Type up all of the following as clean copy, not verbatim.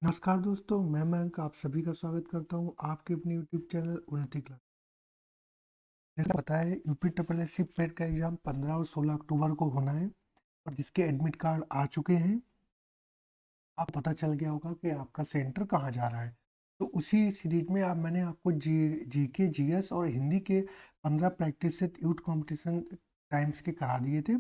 नमस्कार दोस्तों, मैं मयंक आप सभी का स्वागत करता हूं आपके अपने यूट्यूब चैनल उन्नति क्लास। जैसा पता है यूपी ट्रिपल एस सी पेट का एग्जाम 15 और 16 अक्टूबर को होना है और जिसके एडमिट कार्ड आ चुके हैं। आप पता चल गया होगा कि आपका सेंटर कहां जा रहा है। तो उसी सीरीज में मैंने आपको जीके जीएस और हिंदी के 15 practice set youth competition times के करा दिए थे।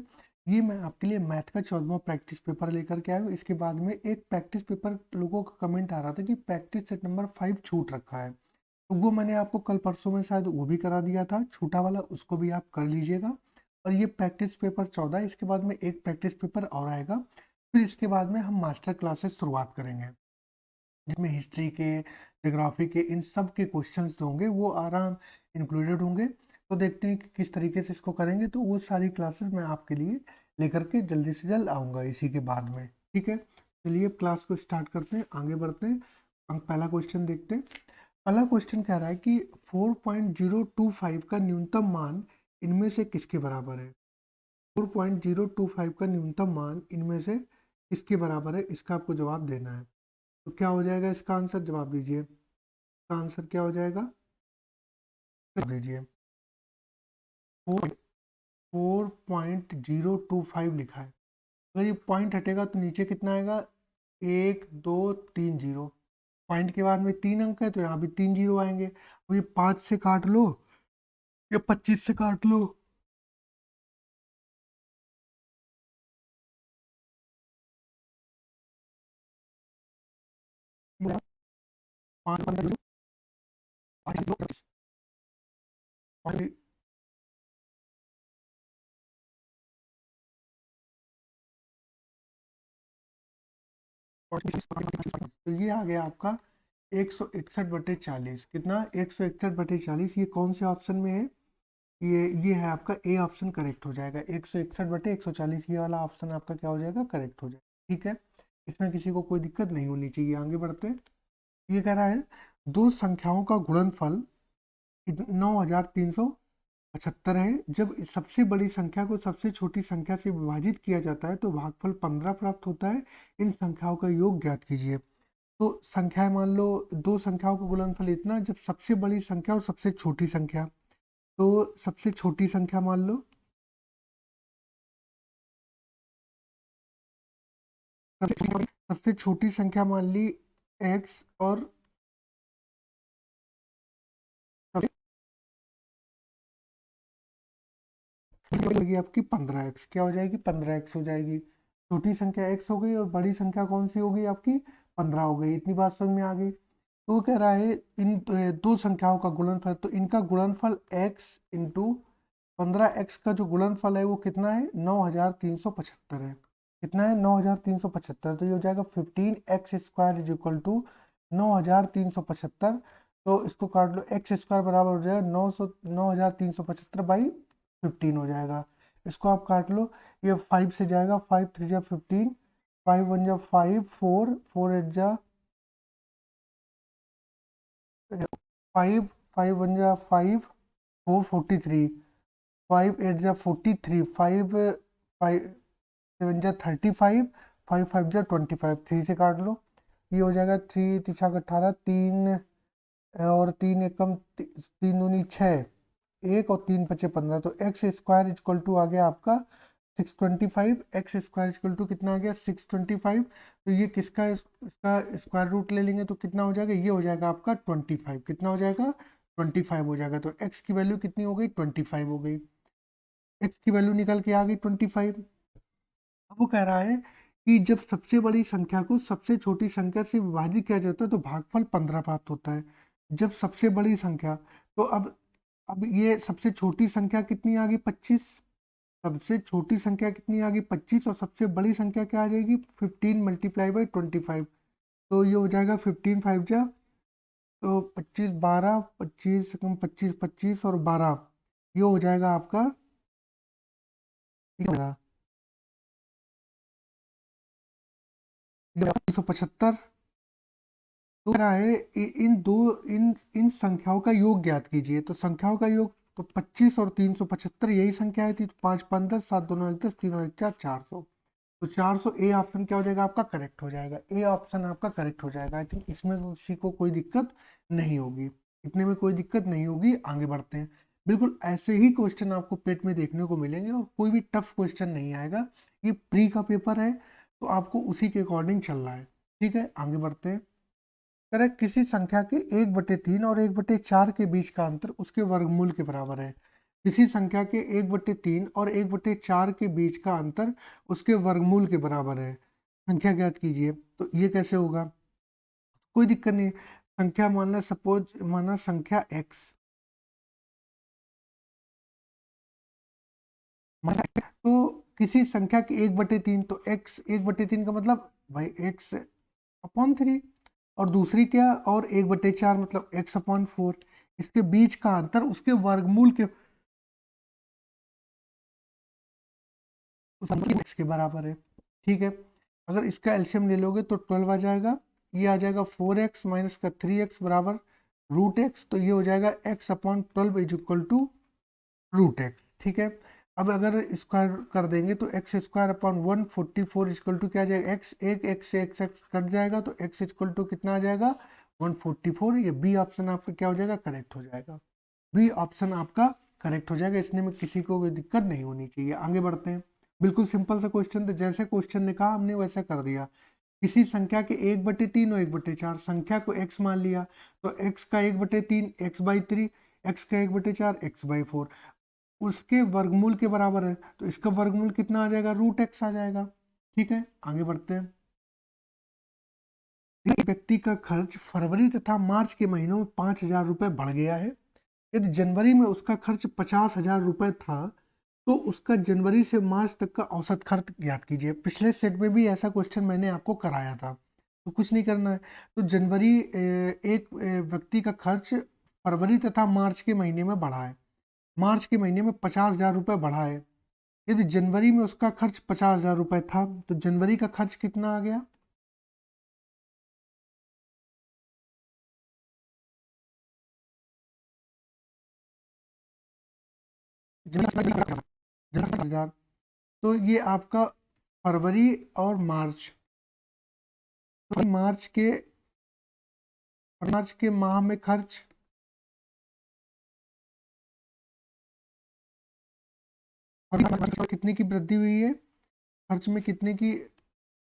ये मैं आपके लिए मैथ का 14वां प्रैक्टिस पेपर लेकर के आया हूँ। इसके बाद में एक प्रैक्टिस पेपर लोगों का कमेंट आ रहा था कि प्रैक्टिस सेट नंबर 5 छूट रखा है, तो वो मैंने आपको कल परसों में शायद वो भी करा दिया था छूटा वाला, उसको भी आप कर लीजिएगा। और ये प्रैक्टिस पेपर 14, इसके बाद में एक प्रैक्टिस पेपर और आएगा। फिर इसके बाद में हम मास्टर क्लासेस शुरुआत करेंगे जिसमें हिस्ट्री के, ज्योग्राफी के, इन सब के क्वेश्चंस जो होंगे वो आराम इंक्लूडेड होंगे। तो देखते हैं कि किस तरीके से इसको करेंगे। तो वो सारी क्लासेस मैं आपके लिए लेकर के जल्दी से जल्द आऊँगा इसी के बाद में। ठीक है, चलिए क्लास को स्टार्ट करते हैं, आगे बढ़ते हैं। हम पहला क्वेश्चन देखते हैं। पहला क्वेश्चन कह रहा है कि 4.025 का न्यूनतम मान इनमें से किसके बराबर है। 4.025 का न्यूनतम मान इनमें से किसके बराबर है, इसका आपको जवाब देना है। तो क्या हो जाएगा इसका आंसर, जवाब दीजिए। इसका आंसर क्या हो जाएगा, जवाब दीजिए। 4.025 लिखा है। अगर ये पॉइंट हटेगा तो नीचे कितना आएगा, 1 2 3 0। पॉइंट के बाद में 3 अंक है तो यहाँ भी 3 0 आएंगे। अब ये 5 से काट लो या 25 से काट लो। पाँच पंद्रह, पाँच दो, पाँच, तो ये आ गया आपका 161/40। कितना, 161/40। ये कौन से ऑप्शन में है, ये है आपका ए ऑप्शन करेक्ट हो जाएगा। 161/140 ये वाला ऑप्शन आपका क्या हो जाएगा, करेक्ट हो जाएगा। ठीक है, इसमें किसी को कोई दिक्कत नहीं होनी चाहिए। आगे बढ़ते हैं। ये कह रहा है दो संख्याओं का गुणनफल 9375 है। जब सबसे बड़ी संख्या को सबसे छोटी संख्या से विभाजित किया जाता है तो भागफल 15 प्राप्त होता है। इन संख्याओं का योग ज्ञात कीजिए। तो संख्याएं मान लो, दो संख्याओं का गुणनफल इतना, जब सबसे बड़ी संख्या और सबसे छोटी संख्या, तो सबसे छोटी संख्या मान लो, सबसे छोटी संख्या मान ली x, और सबसे बड़ी होगी आपकी 15x। क्या हो जाएगी, 15x हो जाएगी। छोटी संख्या x हो गई और बड़ी संख्या कौन सी हो गई आपकी, 15 हो गई। इतनी बात समझ में आ गई। तो वो कह रहा है इन दो संख्याओं का गुणनफल, तो इनका गुणनफल x इंटू 15x का जो गुणनफल है वो कितना है, 9375 है। कितना है, 9375। तो ये हो जाएगा 15x² इज इक्वल टू 9375। तो इसको काट लो, एक्स स्क्वायर बराबर हो जाएगा 9375/15 हो जाएगा। इसको आप काट लो, ये 5 से जाएगा, 5 3 जा 15, 5 1 जा 5, 4 4 8 जा 5, 5 1 जा 5, 4 43, 5 8 जा 43, 5 5 7 जा 35, 5 5 जा 25, 3 से काट लो। ये हो जाएगा 3 3 18, 3 और 3 एकम 3 दूनी 6, 1 और 3 5 15। तो एक्स स्क्वायर इक्वल टू आ गया आपका 625। एक्स स्क्वायर इक्वल टू कितना आ गया, 625। तो ये किसका, इसका स्क्वायर रूट ले लेंगे तो कितना हो जाएगा, ये हो जाएगा आपका 25। कितना हो जाएगा, 25 हो जाएगा। तो एक्स की वैल्यू कितनी हो गई, 25 हो गई। एक्स की वैल्यू निकल के आ गई 25। अब वो कह रहा है कि जब सबसे बड़ी संख्या को सबसे छोटी संख्या से विभाजित किया जाता है तो भागफल 15 प्राप्त होता है। जब सबसे बड़ी संख्या, तो अब ये सबसे छोटी संख्या कितनी आ गई, 25। सबसे छोटी संख्या कितनी आ गई, 25, और सबसे बड़ी संख्या क्या आ जाएगी, 15 × 25। तो ये हो जाएगा 15 5 जा, तो 25 12, 25 25 25 और 12, ये हो जाएगा आपका 375। तो रहा है इन दो, इन इन संख्याओं का योग ज्ञात कीजिए। तो संख्याओं का योग, तो 25 और 375 यही संख्या है थी। तो 5 5 10, 7 2 9 10, 3 और 1 4, 400। तो 400 ए ऑप्शन क्या हो जाएगा आपका, करेक्ट हो जाएगा। ए ऑप्शन आपका करेक्ट हो जाएगा। आई थिंक इसमें किसी को कोई दिक्कत नहीं होगी, इतने में कोई दिक्कत नहीं होगी। आगे बढ़ते हैं। बिल्कुल ऐसे ही क्वेश्चन आपको पेट में देखने को मिलेंगे और कोई भी टफ क्वेश्चन नहीं आएगा। ये प्री का पेपर है तो आपको उसी के अकॉर्डिंग चलना है। ठीक है, आगे बढ़ते हैं। करेक्ट, किसी संख्या के 1/3 और 1/4 के बीच का अंतर उसके वर्गमूल के बराबर है। किसी संख्या के 1/3 और 1/4 के बीच का अंतर उसके वर्गमूल के बराबर है। संख्या ज्ञात कीजिए। तो ये कैसे होगा, कोई दिक्कत नहीं। संख्या मानना, सपोज माना संख्या x, तो किसी संख्या के 1/3, तो x 1/3 का मतलब भाई x/3, और दूसरी क्या, और 1/4 मतलब x/4। इसके बीच का अंतर उसके वर्गमूल के x के बराबर है। ठीक है, अगर इसका एलसीएम ले लोगे तो 12 आ जाएगा। ये आ जाएगा 4x माइनस का 3x बराबर √x। तो ये हो जाएगा x/12 is equal to √x। ठीक है, अब अगर स्क्वायर कर देंगे तो x² 144 टू क्या आ जाएगा, x से x कट जाएगा तो x कितना आ जाएगा 144। ये बी ऑप्शन आपका क्या हो जाएगा, करेक्ट हो जाएगा। बी ऑप्शन आपका करेक्ट हो जाएगा। इसने में किसी को कोई दिक्कत नहीं होनी चाहिए। आगे बढ़ते हैं। बिल्कुल सिंपल सा क्वेश्चन था, जैसे क्वेश्चन ने कहा हमने वैसे कर दिया। किसी संख्या के 1/3 और 1/4, संख्या को x मान लिया तो x का 1/3 x/3, x का 1/4 x/4, उसके वर्गमूल के बराबर है। तो इसका वर्गमूल कितना आ जाएगा, √x आ जाएगा। ठीक है, आगे बढ़ते हैं। एक व्यक्ति का खर्च फरवरी तथा मार्च के महीनों में 5,000 रुपये बढ़ गया है। यदि जनवरी में उसका खर्च 50,000 रुपये था तो उसका जनवरी से मार्च तक का औसत खर्च ज्ञात कीजिए। पिछले सेट में भी ऐसा क्वेश्चन मैंने आपको कराया था, तो कुछ नहीं करना है। तो जनवरी एक व्यक्ति का खर्च फरवरी तथा मार्च के महीने में बढ़ा है। मार्च के महीने में 50,000 रुपये बढ़ा है। यदि जनवरी में उसका खर्च 50,000 रुपये था तो जनवरी का खर्च कितना आ गया, जनवरी 50,000। तो ये आपका फरवरी और मार्च, तो मार्च के माह में खर्च, और मार्च में कितने की वृद्धि हुई है, खर्च में कितने की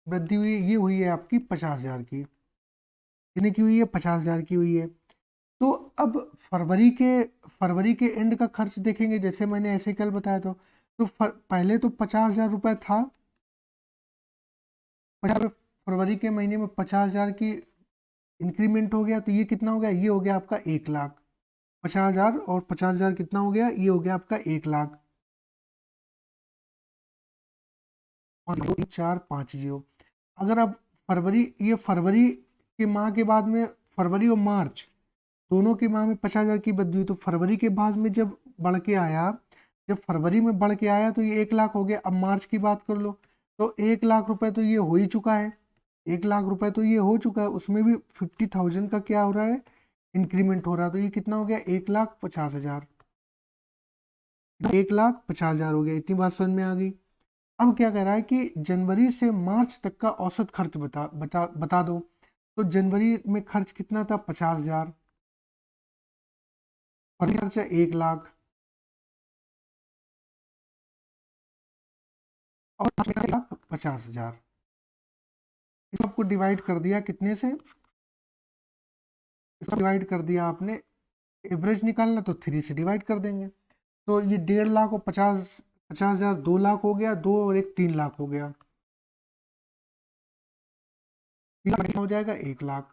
वृद्धि हुई है, ये हुई है आपकी 50,000 की। कितने की हुई है, 50,000 की हुई है। तो अब फरवरी के एंड का खर्च देखेंगे, जैसे मैंने ऐसे कल बताया था। तो पहले तो 50,000 रुपये था, फरवरी के महीने में 50,000 की इंक्रीमेंट हो गया, तो ये कितना हो गया, ये हो गया आपका 1,00,000। 50,000 और 50,000 कितना हो गया, ये हो गया आपका 1,00,000। 450। अगर अब फरवरी के माह के बाद में, फरवरी और मार्च दोनों के माह में 50,000 की वृद्धि हुई, तो फरवरी के बाद में जब बढ़ के आया, जब फरवरी में बढ़ के आया तो ये 1,00,000 हो गया। अब मार्च की बात कर लो तो 1,00,000 रुपए तो ये हो ही चुका है। 1,00,000 रुपए तो ये हो चुका है, उसमें भी 50,000 का क्या हो रहा है, इंक्रीमेंट हो रहा है। तो ये कितना हो गया, 1,50,000। 1,50,000 हो गया। इतनी बात समझ में आ गई। अब क्या कह रहा है कि जनवरी से मार्च तक का औसत खर्च बता दो। तो जनवरी में खर्च कितना था, 50,000, और खर्च है 1,00,000, और 1,50,000। इस सबको डिवाइड कर दिया कितने से, इसको डिवाइड कर दिया आपने, एवरेज निकालना तो 3 से डिवाइड कर देंगे। तो ये 1,50,000 और 50,000 2,00,000 हो गया, 2 और 1 3,00,000 हो गया। 3,00,000 हो जाएगा 1,00,000।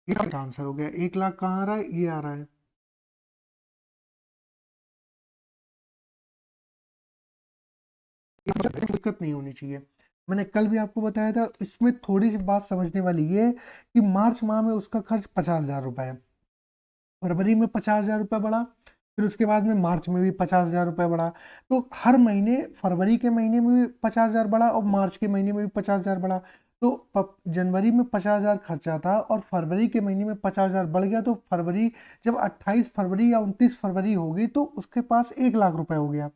ये आंसर हो गया। 1,00,000 कहाँ आ रहा है, ये आ रहा है। दिक्कत नहीं होनी चाहिए। मैंने कल भी आपको बताया था, इसमें थोड़ी सी बात समझने वाली ये कि मार्च माह में उसका खर्च 50,000 रुपए है, फरवरी में 50,000 रुपये बढ़ा, फिर उसके बाद में मार्च में भी 50,000 रुपये बढ़ा। तो हर महीने फरवरी के महीने में भी 50,000 बढ़ा और मार्च के महीने में भी 50,000 बढ़ा। तो जनवरी में 50,000 खर्चा था और फरवरी के महीने में 50,000 बढ़ गया। तो फरवरी जब 28 फरवरी या 29 फरवरी होगी तो उसके पास 1,00,000 रुपये हो गया।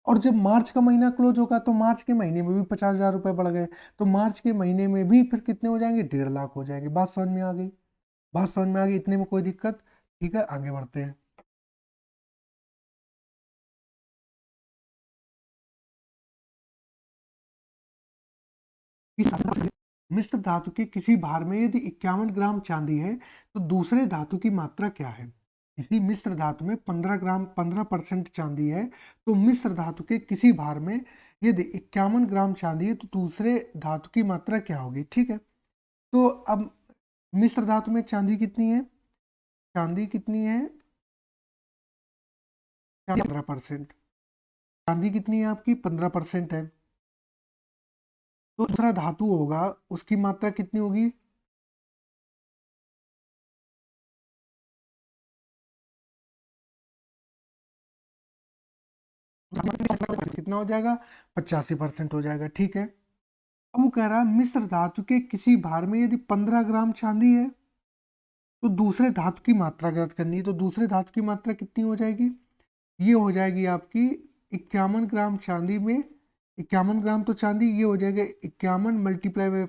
और जब मार्च का महीना क्लोज होगा तो मार्च के महीने में भी 50,000 रुपये बढ़ गए, तो मार्च के महीने में भी फिर कितने हो जाएंगे, 1.5 लाख हो जाएंगे। बात समझ में आ गई, बात समझ में आ गई, इतने में कोई दिक्कत? ठीक है, आगे बढ़ते हैं। मिश्र धातु के किसी भार में यदि 51 ग्राम चांदी है तो दूसरे धातु की मात्रा क्या है? किसी मिश्र धातु में 15% चांदी है, तो मिश्र धातु के किसी भार में यदि 51 ग्राम चांदी है तो दूसरे धातु की मात्रा क्या होगी? ठीक है, तो अब मिश्र धातु में चांदी कितनी है? चांदी कितनी है? 15%। चांदी कितनी है आपकी? 15% है। तो दूसरा धातु होगा, उसकी मात्रा कितनी होगी? कितना हो जाएगा? 85% हो जाएगा। ठीक है, अब वो कह रहा है मिश्र धातु के किसी भार में यदि 15 ग्राम चांदी है तो दूसरे धातु की मात्रा ज्ञात करनी है, तो दूसरे धातु की मात्रा कितनी हो जाएगी? ये हो जाएगी आपकी 51 ग्राम चांदी में, 51 ग्राम तो चांदी, ये हो जाएगा 51 मल्टीप्लाई बाई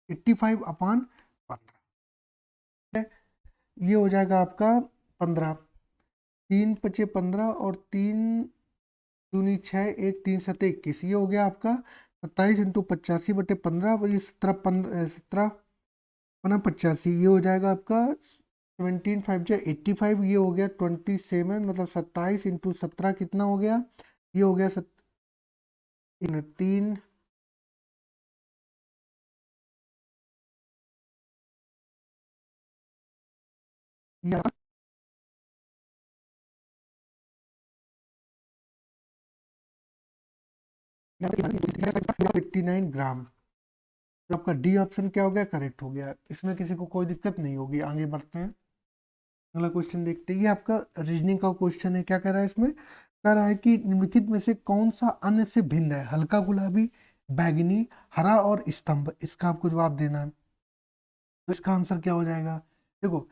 85/15, ये हो जाएगा आपका 15, 3×5 = 15 और 3×2 = 6, 1 3 7 21, ये हो गया आपका 27 × 85/15, ये 17 85, ये हो जाएगा आपका 17 5 85, ये हो गया 27, मतलब 27 × 17 कितना हो गया? ये हो गया 3 89 ग्राम। तो आपका डी ऑप्शन क्या हो गया? करेक्ट हो गया, इसमें किसी को कोई दिक्कत नहीं होगी। आगे बढ़ते हैं, अगला क्वेश्चन देखते हैं। ये आपका रीजनिंग का क्वेश्चन है। क्या कह रहा है इसमें? कह रहा है कि निम्नलिखित में से कौन सा अन्य से भिन्न है? हल्का गुलाबी, बैगनी, हरा और स्तंभ। इसका आपको जवाब देना है। तो इसका आंसर क्या हो जाएगा? देखो,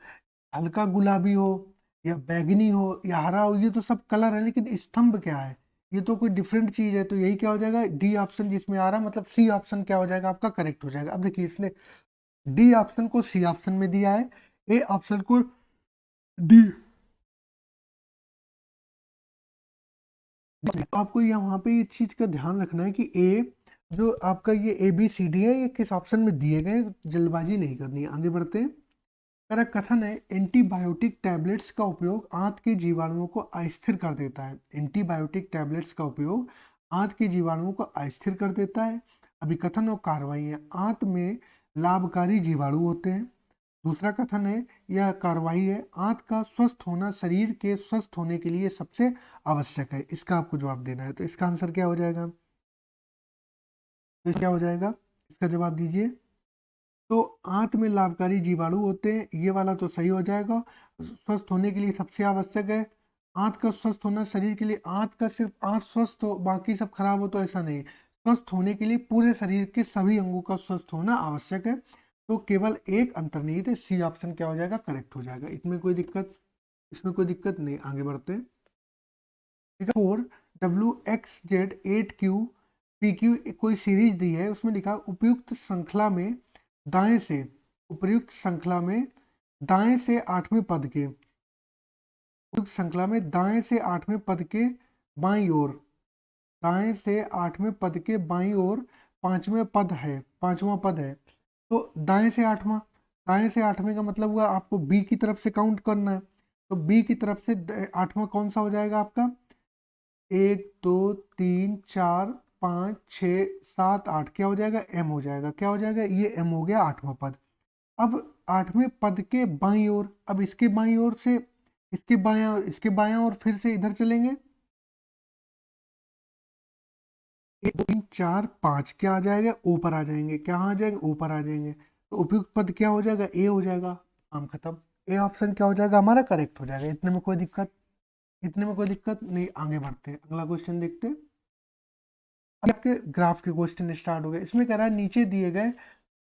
हल्का गुलाबी हो या बैगनी हो या हरा हो, ये तो सब कलर है, लेकिन स्तंभ क्या है? ये तो कोई डिफरेंट चीज है। तो यही क्या हो जाएगा? डी ऑप्शन जिसमें आ रहा है, मतलब सी ऑप्शन क्या हो जाएगा आपका? करेक्ट हो जाएगा। अब देखिए, इसने डी ऑप्शन को सी ऑप्शन में दिया है, ए ऑप्शन को डी। आपको यहाँ पे इस चीज का ध्यान रखना है कि ए जो आपका ये ए बी सी डी है, ये किस ऑप्शन में दिए गए, जल्दबाजी नहीं करनी है। आगे बढ़ते हैं। मेरा कथन है एंटीबायोटिक टैबलेट्स का उपयोग आंत के जीवाणुओं को अस्थिर कर देता है। एंटीबायोटिक टैबलेट्स का उपयोग आंत के जीवाणुओं को अस्थिर कर देता है। अभिकथन और कार्रवाई है, आंत में लाभकारी जीवाणु होते हैं। दूसरा कथन है, यह कार्रवाई है, आंत का स्वस्थ होना शरीर के स्वस्थ होने के लिए सबसे आवश्यक है। इसका आपको जवाब देना है। तो इसका आंसर क्या हो जाएगा? तो क्या हो जाएगा? इसका जवाब दीजिए। तो आंत में लाभकारी जीवाणु होते हैं, ये वाला तो सही हो जाएगा। स्वस्थ होने के लिए सबसे आवश्यक है। आंत का स्वस्थ होना शरीर के लिए, आंत का सिर्फ आंत स्वस्थ हो बाकी सब खराब हो, तो ऐसा नहीं। स्वस्थ होने के लिए पूरे शरीर के सभी अंगों का स्वस्थ होना आवश्यक है। तो केवल एक अंतर्निहित है, सी ऑप्शन क्या हो जाएगा? करेक्ट हो जाएगा। इसमें कोई दिक्कत नहीं। आगे बढ़ते हैं। 4WXZ8QPQ कोई सीरीज दी है, उसमें लिखा उपयुक्त श्रृंखला में दाएं से, उपयुक्त श्रृंखला में दाएं से 8वें पद के, उपयुक्त श्रृंखला में दाएं से 8वें पद के बाईं ओर, दाएं से 8वें पद के बाईं ओर 5वें पद है, 5वां पद है। तो दाएं से 8वां, दाएं से 8वें का मतलब हुआ आपको बी की तरफ से काउंट करना है। तो बी की तरफ से 8वां कौन सा हो जाएगा आपका? 1 2 3 4 5 6 7 8, क्या हो जाएगा? एम हो जाएगा। क्या हो जाएगा? ये एम हो गया 8वां पद। अब 8वें पद के बाईं ओर, अब इसके बाईं ओर से इसके बायां और इसके बायां और फिर से इधर चलेंगे, 1 3 4 5, क्या आ जाएगा? ऊपर आ जाएंगे। क्या आ जाएंगे? ऊपर आ जाएंगे। तो उपयुक्त पद क्या हो जाएगा? ए हो जाएगा। काम खत्म। ए ऑप्शन क्या हो जाएगा हमारा? करेक्ट हो जाएगा। इतने में कोई दिक्कत नहीं। आगे बढ़ते हैं, अगला क्वेश्चन देखते हैं। आपके ग्राफ के क्वेश्चन स्टार्ट हो गए। इसमें कह रहा है नीचे दिए गए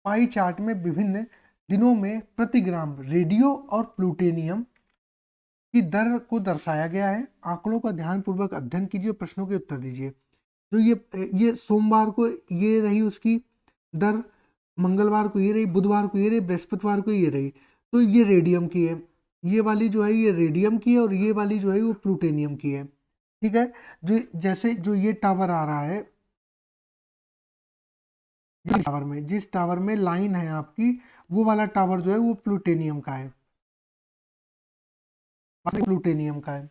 पाई चार्ट में विभिन्न दिनों में प्रति ग्राम रेडियो और प्लूटोनियम की दर को दर्शाया गया है। आंकड़ों का ध्यानपूर्वक अध्ययन कीजिए, प्रश्नों के उत्तर दीजिए। तो ये सोमवार को ये रही उसकी दर, मंगलवार को ये रही, बुधवार को ये रही, बृहस्पतिवार को ये रही। तो ये रेडियम की है, ये वाली जो है ये रेडियम की है, और ये वाली जो है वो प्लूटोनियम की है। ठीक है, जो जैसे जो ये टावर आ रहा है, जिस टावर में लाइन है आपकी, वो वाला टावर जो है वो प्लूटोनियम का है, प्लूटोनियम का है।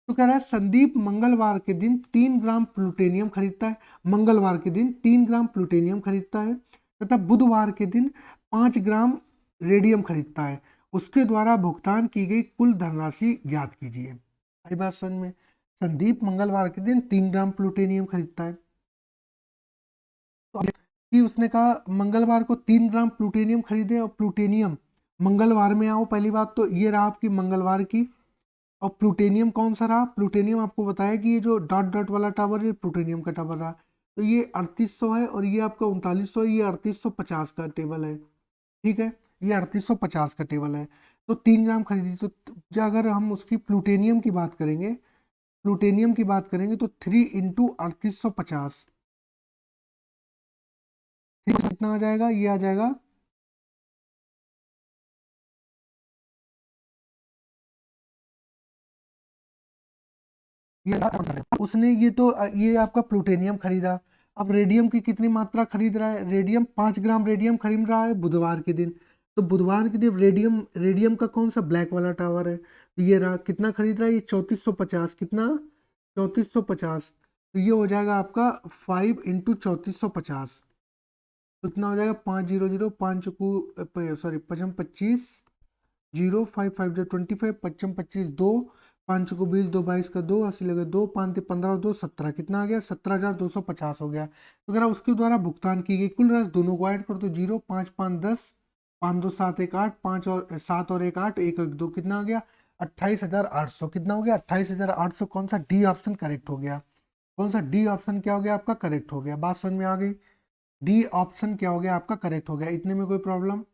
तो कह रहा है संदीप मंगलवार के दिन 3 ग्राम प्लूटोनियम खरीदता है, मंगलवार के दिन 3 ग्राम प्लूटोनियम खरीदता है, तथा बुधवार के दिन 5 ग्राम रेडियम खरीदता है। उसके द्वारा भुगतान की गई कुल धनराशि ज्ञात कीजिए। आई बात समझ में? संदीप मंगलवार के दिन 3 ग्राम प्लूटोनियम खरीदता है, तो कि उसने कहा मंगलवार को 3 ग्राम प्लूटोनियम खरीदे, और प्लूटोनियम मंगलवार में आओ। पहली बात तो ये रहा आपकी मंगलवार की। और प्लूटोनियम कौन सा रहा? प्लूटोनियम आपको बताया कि ये जो डॉट डॉट वाला टावर है प्लूटोनियम का टावर रहा। तो ये 3800 है, और ये आपका 3900, ये 3850 का टेबल है। ठीक है, ये 3850 का टेबल है। तो 3 ग्राम खरीदी। तो जो अगर हम उसकी प्लूटोनियम की बात करेंगे, प्लूटोनियम की बात करेंगे तो 3 इंटू 3850 कितना आ जाएगा? ये आ जाएगा उसने ये तो ये आपका प्लूटोनियम खरीदा। अब रेडियम की कितनी मात्रा खरीद रहा है? रेडियम 5 ग्राम रेडियम खरीद रहा है बुधवार के दिन। तो बुधवार के दिन रेडियम रेडियम का कौन सा ब्लैक वाला टावर है, तो ये रहा। कितना खरीद रहा है? ये 3450। कितना? 3450। तो ये हो जाएगा आपका 5 इंटू 3450। तो कितना हो जाएगा? 500 5 सॉरी 55 25 0 5 5 25 55 25 2 5 को 20 2 22 का 2 80 लगे 2 5 15 2 17। कितना आ गया? 17,250 हो गया। तो अगर उसके द्वारा भुगतान की गई कुल राशि, दोनों को ऐड कर दो। 0 5 5 10 5 2 7 1 8 5 और 7 और 1 8 1 1 2। कितना आ गया? 28,800। कितना हो गया? 28,800। कौन सा? डी ऑप्शन करेक्ट हो गया। कौन सा? डी ऑप्शन क्या हो गया आपका? करेक्ट हो गया। बात समझ में आ गई? डी ऑप्शन क्या हो गया आपका? करेक्ट हो गया। इतने में कोई प्रॉब्लम?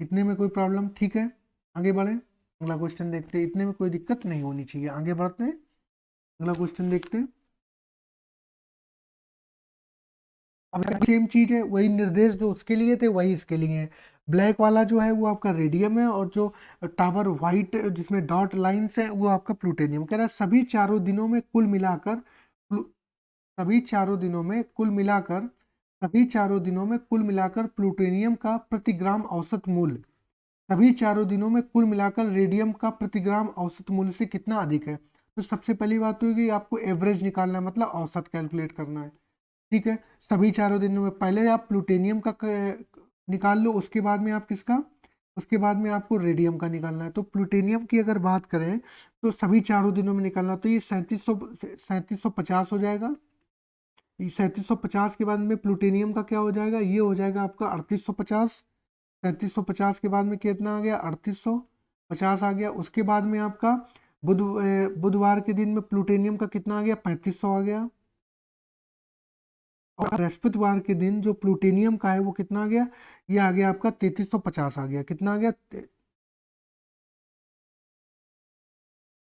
इतने में कोई प्रॉब्लम? ठीक है, आगे बढ़े, अगला क्वेश्चन देखते हैं। इतने में कोई दिक्कत नहीं होनी चाहिए। आगे बढ़ते हैं, अगला क्वेश्चन देखते हैं। अब सेम चीज है, वही निर्देश जो उसके लिए थे वही इसके लिए है। ब्लैक वाला जो है वो आपका रेडियम है, और जो टावर व्हाइट जिसमें डॉट लाइंस है वो आपका प्लूटोनियम। कह रहा है सभी चारों दिनों में कुल मिलाकर सभी चारों दिनों में कुल मिलाकर सभी चारों दिनों में कुल मिलाकर प्लूटोनियम का प्रति ग्राम औसत मूल्य सभी चारों दिनों में कुल मिलाकर रेडियम का प्रति ग्राम औसत मूल्य से कितना अधिक है। तो सबसे पहली बात तो ये कि आपको एवरेज निकालना है, मतलब औसत कैलकुलेट करना है। ठीक है, सभी चारों दिनों में पहले आप प्लूटोनियम का निकाल लो, उसके बाद में आप किसका, उसके बाद में आपको रेडियम का निकालना है। तो प्लूटोनियम की अगर बात करें तो सभी चारों दिनों में निकालना, तो ये 3750 हो जाएगा। 3750 के बाद में प्लूटोनियम का क्या हो जाएगा? ये हो जाएगा आपका 3850। 3750 के बाद में कितना आ गया? 3850 आ गया। उसके बाद में आपका बुधवार के दिन में प्लूटोनियम का कितना आ गया? 3500 आ गया। और बृहस्पतिवार के दिन जो प्लूटोनियम का है वो कितना आ गया? ये आ गया आपका 3350 आ गया। कितना आ गया?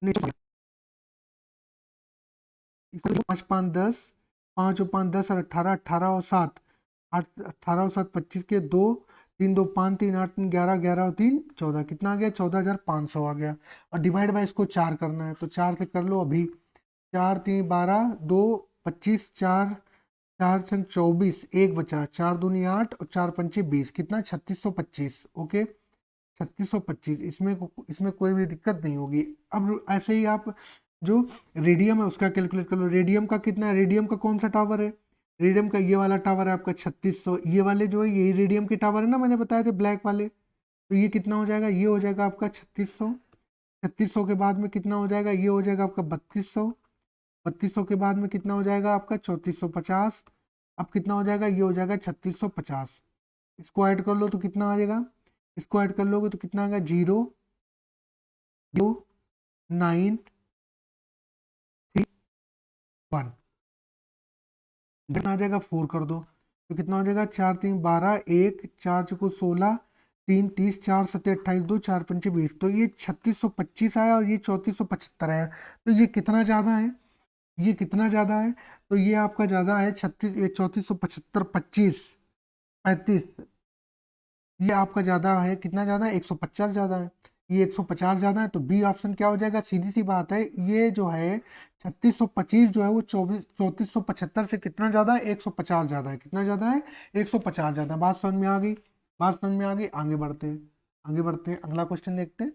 नहीं, 5 5 10, 5 और 5 10 और 18, 18 और 7 8, 18 और 7 25 के 2 3 2 5 3 8 3 11 11 और 3 14। कितना आ गया? 14,500 आ गया। और डिवाइड बाय इसको 4 करना है, तो 4 से कर लो अभी। 4 3 12 2 25 4 4 संग 24 एक बचा, 4 दूनी 8 और 4 पंचे 20। कितना? 3625। ओके, 3625। इसमें कोई भी दिक्कत नहीं होगी। अब ऐसे ही आप जो रेडियम है उसका कैलकुलेट कर लो। रेडियम का कितना है? रेडियम का कौन सा टावर है? रेडियम का ये वाला टावर है आपका 3600। ये वाले जो है यही रेडियम के टावर है ना, मैंने बताया थे ब्लैक वाले। तो ये कितना हो जाएगा? ये हो जाएगा आपका 3600। 3600 के बाद में कितना हो जाएगा? ये हो जाएगा आपका 3200। 3200 के बाद में कितना हो जाएगा आपका? 3450। अब कितना हो जाएगा? ये हो जाएगा 3650। इसको ऐड कर लो तो कितना आ जाएगा? इसको ऐड कर लोगे तो कितना आएगा? 0 2 9 3 1। कितना आ जाएगा? 4 कर दो तो कितना हो जाएगा? 4 3 12 1 4 चौको 16 3 30 4 7 28 2 4 5 20, तो ये 3625 आया और ये 3475 आया। तो ये कितना ज़्यादा है, ये कितना ज़्यादा है, तो ये आपका ज़्यादा है 3475 25 35, ये आपका ज़्यादा है, कितना ज़्यादा है, 150 ज़्यादा है, ये 150 ज़्यादा है। तो बी ऑप्शन क्या हो जाएगा, सीधी सी बात है, ये जो है 3625 जो है वो 3475 से कितना ज़्यादा है, 150 ज़्यादा है। कितना ज़्यादा है, 150 ज़्यादा है। बात समझ में आ गई, बात समझ में आ गई। आगे बढ़ते हैं, आगे बढ़ते हैं, अगला क्वेश्चन देखते हैं।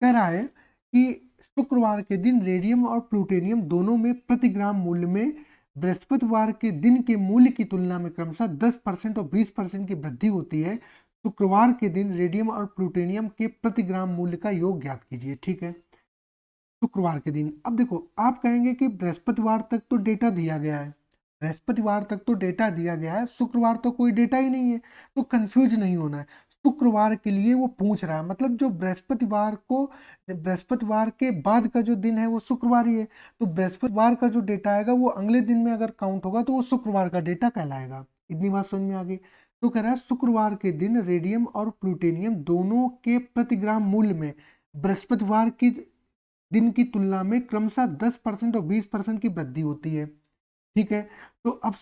कह रहा है कि शुक्रवार के दिन रेडियम और प्लूटोनियम दोनों में प्रति ग्राम मूल्य में बृहस्पतिवार के दिन के मूल्य की तुलना में क्रमशः 10% और 20% की वृद्धि होती है। शुक्रवार के दिन रेडियम और प्लूटोनियम के प्रति ग्राम मूल्य का योग ज्ञात कीजिए। ठीक है, शुक्रवार के दिन। अब देखो, आप कहेंगे कि बृहस्पतिवार तक तो डेटा दिया गया है, बृहस्पतिवार तक तो डेटा दिया गया है, शुक्रवार तो कोई डेटा ही नहीं है, तो कंफ्यूज नहीं होना है। शुक्रवार के लिए वो पूछ रहा है, मतलब जो बृहस्पतिवार को, बृहस्पतिवार के बाद का जो दिन है वो शुक्रवार ही है, तो बृहस्पतिवार का जो डेटा आएगा वो अगले दिन में अगर काउंट होगा तो वो शुक्रवार का डेटा कहलाएगा। इतनी बात समझ में आ गई। तो कह रहा है शुक्रवार के दिन रेडियम और प्लूटोनियम दोनों के प्रति ग्राम मूल्य में बृहस्पतिवार की दिन की तुलना में क्रमशः 10% और 20% की वृद्धि होती है। ठीक है, तो अब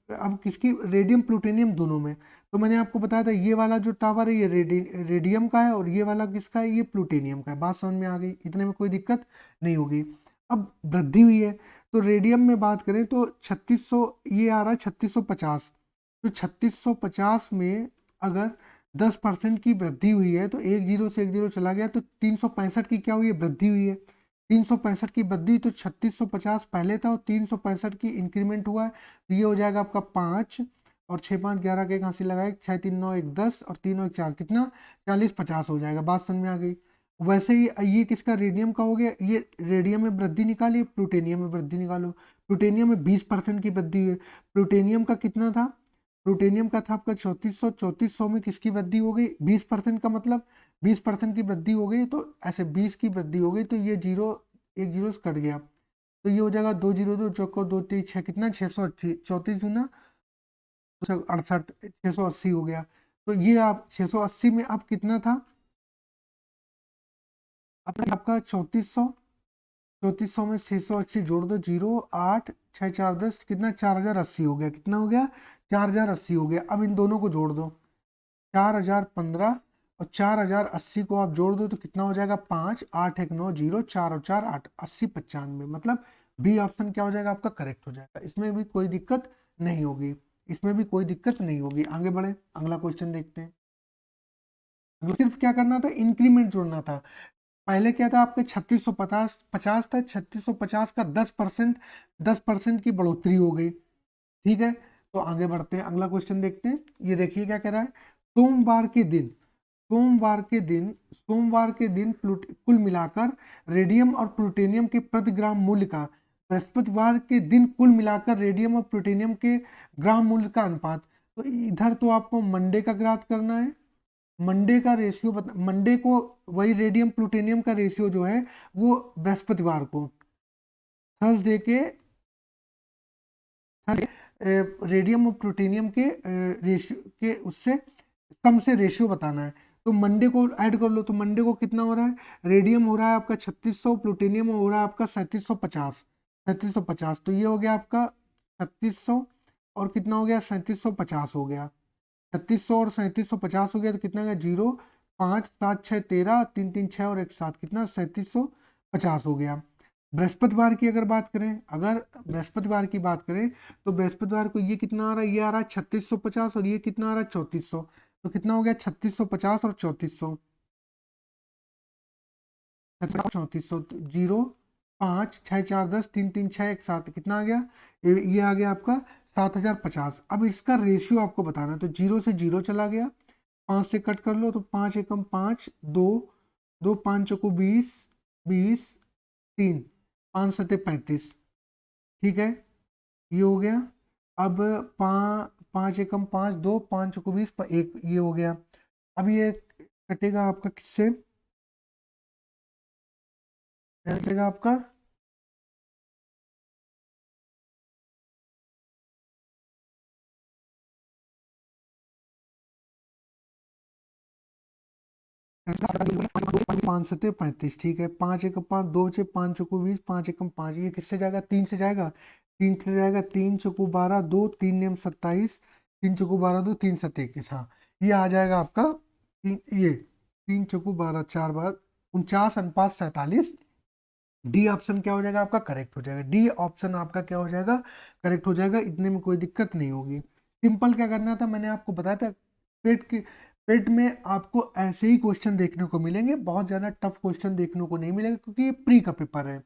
अब किसकी, रेडियम प्लूटोनियम दोनों में, तो मैंने आपको बताया था ये वाला जो टावर है ये रेडियम का है और ये वाला किसका है, ये प्लूटोनियम का है। बात समझ में आ गई, इतने में कोई दिक्कत नहीं होगी। अब वृद्धि हुई है, तो रेडियम में बात करें तो 3600, ये आ रहा है 3650, तो 3650 में अगर 10% की वृद्धि हुई है तो एक जीरो से एक जीरो चला गया, तो 365 की क्या हुई है, वृद्धि हुई है। 365 की वृद्धि, तो 3650 पहले था और 365 की इंक्रीमेंट हुआ है, तो ये हो जाएगा आपका 5 और 6 5 11 के एक लगाए, 6 3 9 1 10 और 3 1 4, कितना 40 50 हो जाएगा। बात समझ में आ गई। वैसे ही ये किसका, रेडियम का हो गया, ये रेडियम में वृद्धि निकालिए, प्लूटोनियम में वृद्धि निकालो। प्लूटोनियम में 20% की वृद्धि है, प्लूटोनियम का कितना था, प्लूटोनियम का था आपका 3400 में किसकी वृद्धि हो गई, 20% का मतलब 20% की वृद्धि हो गई, तो ऐसे 20 की वृद्धि हो गई, तो ये जीरो, एक जीरो से कट गया, तो ये हो जाएगा 2 जीरो 2 चौको 2 3 6, कितना 680, 34 गुना 68, 680 हो गया। तो ये आप 680 में अब कितना था, अब आपका 3400 में 680 जोड़ दो, 0 8 6 4 10, कितना 4080 हो गया, कितना हो गया 4080 हो गया। अब इन दोनों को जोड़ दो, 4015 और 4080 को आप जोड़ दो तो कितना हो जाएगा, 5 8 1 9 0 4 और 4 8 80 95, मतलब बी ऑप्शन क्या हो जाएगा आपका, करेक्ट हो जाएगा। इसमें भी कोई दिक्कत नहीं होगी, इसमें भी कोई दिक्कत नहीं होगी। आगे बढ़े, अगला क्वेश्चन देखते हैं। सिर्फ क्या करना था, इंक्रीमेंट जोड़ना था। पहले क्या था आपके 3650 50 था, 3650 का 10%, 10% की बढ़ोतरी हो गई। ठीक है, तो आगे बढ़ते हैं, अगला क्वेश्चन देखते हैं। ये देखिए क्या कह रहा है, सोमवार के दिन, सोमवार के दिन कुल मिलाकर रेडियम और प्लूटोनियम के प्रति ग्राम मूल्य का, बृहस्पतिवार के दिन कुल मिलाकर रेडियम और प्लूटोनियम के ग्राम मूल्य का अनुपात। तो इधर तो आपको मंडे का ग्राफ करना है, मंडे का रेशियो मंडे को, वही रेडियम प्लूटोनियम का रेशियो जो है वो बृहस्पतिवार को, थर्सडे के रेडियम और प्लूटोनियम के रेशियो के, उससे कम से रेशियो बताना है। तो मंडे को ऐड कर लो, तो मंडे को कितना हो रहा है, रेडियम हो रहा है आपका 3600, प्लूटोनियम हो रहा है आपका 3750, 3750, तो ये हो गया आपका 3600 और कितना हो गया 3750 हो गया, 3600 और 3750 हो गया, तो कितना गया 0 5 7 6 13 3 3 6 और 1 7, कितना 3750 हो गया। बृहस्पतिवार की अगर बात करें, अगर बृहस्पतिवार की बात करें तो बृहस्पतिवार को ये कितना आ रहा है, ये आ रहा है 3650 और ये कितना आ रहा है 3400, तो कितना हो गया 3650 और 3400, 3400, 0 5 6 4 10 3 3 6 1 7, कितना आ गया, ये आ गया आपका 7050। अब इसका रेशियो आपको बताना है, तो 0 से 0 चला गया, 5 से कट कर लो, तो 5 एकम 5 2 2 5 चौको 20 20 3 5 सत्ते 35, ठीक है, ये हो गया। अब 5 एकम 5 2 5 चौको 20 1, ये हो गया। अब ये कटेगा आपका किससे, कटेगा आपका 5 सत्ते 35, ठीक है। 5 एकम 5, 2 चे 5 चौको 20, 5 एकम 5, ये किससे जाएगा? 3 से जाएगा, 3 से जाएगा, 3 चौको 12, 2 3 नेम 27, 3 चौको 12, 2 3 सत्ते 21, हाँ ये आ जाएगा आपका ये 3 चौको 12, 4 बार 49:47। डी ऑप्शन क्या हो जाएगा आपका? करेक्ट हो जाएगा। डी ऑप्शन आपका क्या हो जाएगा? करेक्ट हो जाएगा। इतने में कोई दिक्कत नहीं होगी। सिंपल क्या करना था, मैंने आपको बताया था। पेट के पेट में आपको ऐसे ही क्वेश्चन देखने को मिलेंगे, बहुत ज़्यादा टफ क्वेश्चन देखने को नहीं मिलेगा, क्योंकि ये प्री का पेपर है,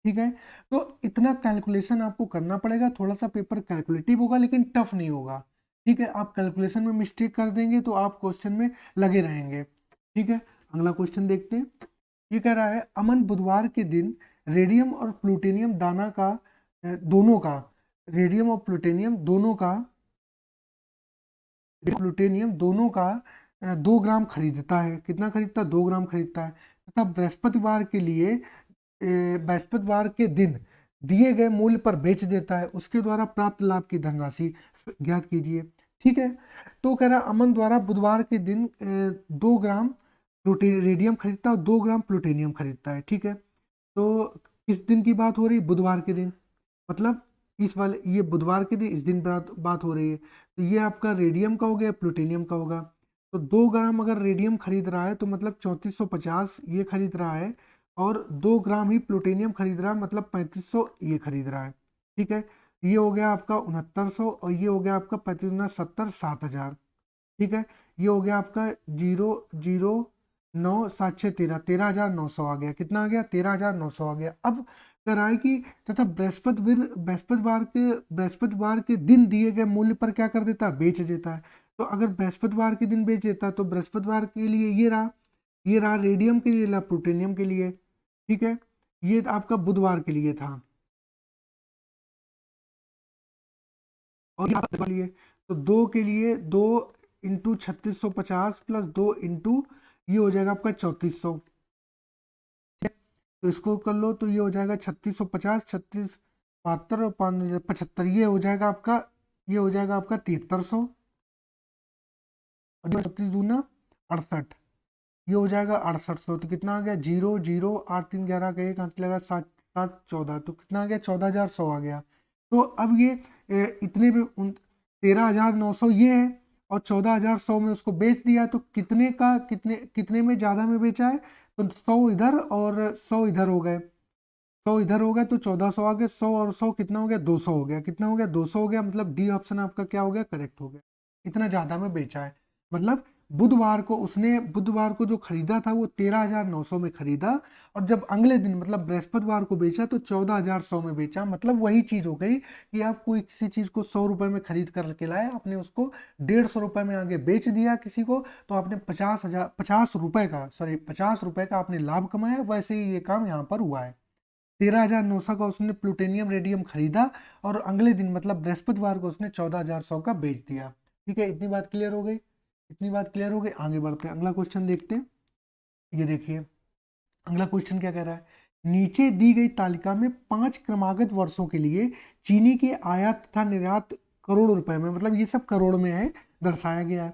ठीक है। तो इतना कैलकुलेशन आपको करना पड़ेगा, थोड़ा सा पेपर कैलकुलेटिव होगा लेकिन टफ नहीं होगा, ठीक है। आप कैलकुलेशन में मिस्टेक कर देंगे तो आप क्वेश्चन में लगे रहेंगे, ठीक है। अगला क्वेश्चन देखते हैं। ये कह रहा है, अमन बुधवार के दिन रेडियम और प्लूटोनियम दोनों का रेडियम और प्लूटोनियम दोनों का 2 ग्राम खरीदता है। कितना खरीदता है? 2 ग्राम खरीदता है। तथा बृहस्पतिवार के दिन दिए गए मूल्य पर बेच देता है। उसके द्वारा प्राप्त लाभ की धनराशि ज्ञात कीजिए, ठीक है। तो कह रहा है, अमन द्वारा बुधवार के दिन 2 ग्राम रेडियम खरीदता है और 2 ग्राम प्लूटोनियम खरीदता है, ठीक है। तो किस दिन की बात हो रही है? बुधवार के दिन, मतलब इस वाले ये बुधवार के दिन, इस दिन बात हो रही है। तो ये आपका रेडियम का हो गया, प्लूटोनियम का होगा। तो 2 ग्राम अगर रेडियम खरीद रहा है तो मतलब 3450 ये खरीद रहा है, और 2 ग्राम ही प्लूटोनियम खरीद रहा है, मतलब 3500 ये खरीद रहा है, ठीक है। ये हो गया आपका 6900, और ये हो गया आपका 35 70 7000, ठीक है। ये हो गया आपका 009 7 6 13 13,900 आ गया। कितना आ गया? 13,900 आ गया। अब कह रहा है कि तथा बृहस्पतिवार के दिन दिए गए मूल्य पर क्या कर देता है? बेच देता है। तो अगर बृहस्पतिवार के दिन बेच देता है तो बृहस्पतिवार के लिए ये रहा रेडियम के लिए, रहा प्लूटोनियम के लिए, ठीक है। ये आपका बुधवार के लिए था, और ये लिए तो 2 के लिए 2 इंटू 3650 प्लस 2 इंटू ये हो जाएगा आपका 3400, तो इसको कर लो तो ये हो जाएगा 3650, 36 72 और 5 75, ये हो जाएगा आपका 7300, और 36 दूना 68, ये हो जाएगा 6800। तो कितना आ गया? 0 0 8 3 11 का 1 हाथ लगा 7 7 14, तो कितना आ गया? 14,100 आ गया। तो अब ये इतने में 13,900 ये है, और 14,100 में उसको बेच दिया। तो कितने में ज़्यादा में बेचा है? तो 100 इधर और 100 इधर हो गए, 100 इधर हो गया तो 1400 आ गया। 100 और 100 कितना हो गया? 200 हो गया। कितना हो गया? 200 हो गया। मतलब डी ऑप्शन आपका क्या हो गया? करेक्ट हो गया। इतना ज़्यादा में बेचा है, मतलब बुधवार को जो खरीदा था वो 13,900 में खरीदा, और जब अगले दिन मतलब बृहस्पतिवार को बेचा तो 14,100 में बेचा। मतलब वही चीज़ हो गई कि आप कोई किसी चीज़ को 100 रुपये में खरीद करके लाए, आपने उसको 150 रुपये में आगे बेच दिया किसी को, तो आपने 50 रुपये का आपने लाभ कमाया। वैसे ही ये काम यहाँ पर हुआ है। 13,900 का उसने प्लूटोनियम रेडियम खरीदा, और अगले दिन मतलब बृहस्पतिवार को उसने 14,100 का बेच दिया, ठीक है। इतनी बात क्लियर हो गई? इतनी बात क्लियर हो गई। आगे बढ़ते हैं, अगला क्वेश्चन देखते हैं। ये देखिए, अगला क्वेश्चन क्या कह रहा है। नीचे दी गई तालिका में 5 क्रमागत वर्षों के लिए चीनी के आयात तथा निर्यात करोड़ रुपए में, मतलब ये सब करोड़ में है, दर्शाया गया है।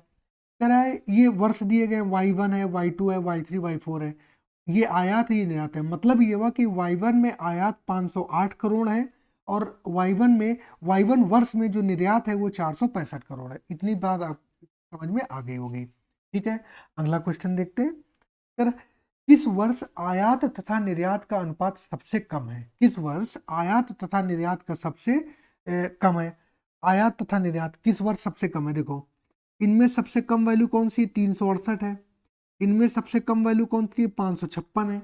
कह रहा है ये वर्ष दिए गए, Y1 है, Y2 है, Y3 Y4 है। ये आयात है, ये निर्यात है। मतलब ये हुआ कि Y1 में आयात 508 करोड़ है, और Y1 वर्ष में जो निर्यात है वो 465 करोड़ है। इतनी बात आप समझ में आ गई होगी, ठीक है। अगला क्वेश्चन देखते हैं। सर, किस वर्ष आयात तथा निर्यात का अनुपात सबसे कम है? किस वर्ष आयात तथा निर्यात का सबसे कम है? आयात तथा निर्यात किस वर्ष सबसे कम है? देखो, इनमें सबसे कम वैल्यू कौन सी? 368 है। इनमें सबसे कम वैल्यू कौन सी है? 556 है।